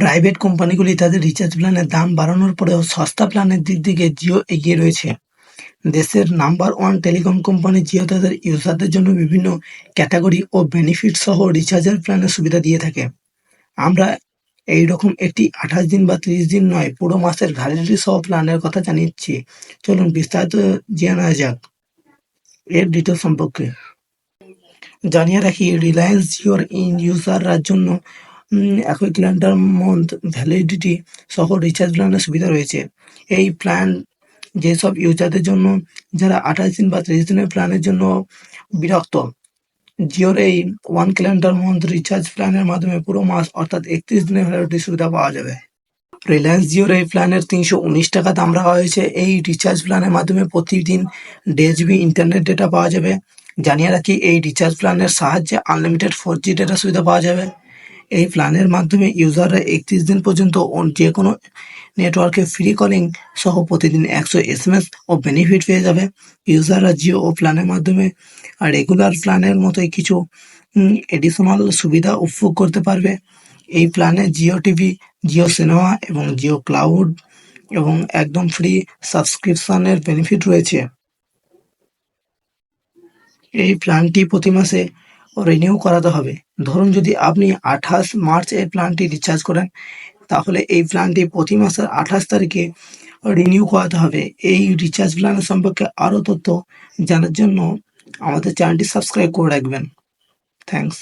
Private কোম্পানিগুলি তাদের recharge প্ল্যানের দাম বাড়ানোর পরেও সস্তা প্ল্যানের দিক থেকে জিও এগিয়ে রয়েছে। দেশের number one telecom company Jio তাদের ইউজারদের জন্য বিভিন্ন ক্যাটাগরি ও বেনিফিট সহ রিচার্জের প্ল্যানের সুবিধা দিয়ে থাকে। আমরা এইরকম একটি 28 দিন বা 30 দিন নয়, পুরো মাসের ভ্যালিডিটি সহ প্ল্যানের কথা জানিয়েছি। চলুন বিস্তারিত জেনে নেওয়া যাক এর ডিটেল সম্পর্কে। জানিয়ে রাখি, রিলায়েন্স জিওর ইউজাররা জন্য একই ক্যালেন্ডার মান্থ ভ্যালিডিটি সহ রিচার্জ প্ল্যানের সুবিধা রয়েছে। এই প্ল্যান যেসব ইউজারদের জন্য যারা 28 দিন বা 30 দিনের প্ল্যানের জন্য বিরক্ত, জিওর এই ওয়ান ক্যালেন্ডার মান্থ রিচার্জ প্ল্যানের মাধ্যমে পুরো মাস অর্থাৎ 31 দিনের ভ্যালিডিটি সুবিধা পাওয়া যাবে। রিলায়েন্স জিওর এই প্ল্যানের 319 টাকা দাম রাখা হয়েছে। এই রিচার্জ প্ল্যানের মাধ্যমে প্রতিদিন 1.5 GB ইন্টারনেট ডেটা পাওয়া যাবে। জানিয়ে রাখি, এই রিচার্জ প্ল্যানের সাহায্যে আনলিমিটেড 4G ডেটা সুবিধা পাওয়া যাবে। এই প্ল্যানের মাধ্যমে ইউজাররা 31 দিন পর্যন্ত যে কোনো নেটওয়ার্কে ফ্রি কলিং সহ প্রতিদিন 100 SMS ও বেনিফিট পেয়ে যাবে। ইউজাররা জিও ও প্ল্যানের মাধ্যমে রেগুলার প্ল্যানের মতোই কিছু এডিশনাল সুবিধা উপভোগ করতে পারবে। এই প্ল্যানে জিও টিভি, জিও সিনেমা এবং জিও ক্লাউড এবং একদম ফ্রি সাবস্ক্রিপশনের বেনিফিট রয়েছে। এই প্ল্যানটি প্রতি মাসে রিনিউ করাতে হবে। ধরুন যদি আপনি 28 মার্চ এই প্ল্যানটি রিচার্জ করেন, তাহলে এই প্ল্যানটি প্রতি মাসের 28 তারিখে রিনিউ করাতে হবে। এই রিচার্জ প্ল্যানের সম্পর্কে আরও তথ্য জানার জন্য আমাদের চ্যানেলটি সাবস্ক্রাইব করে রাখবেন। থ্যাংকস।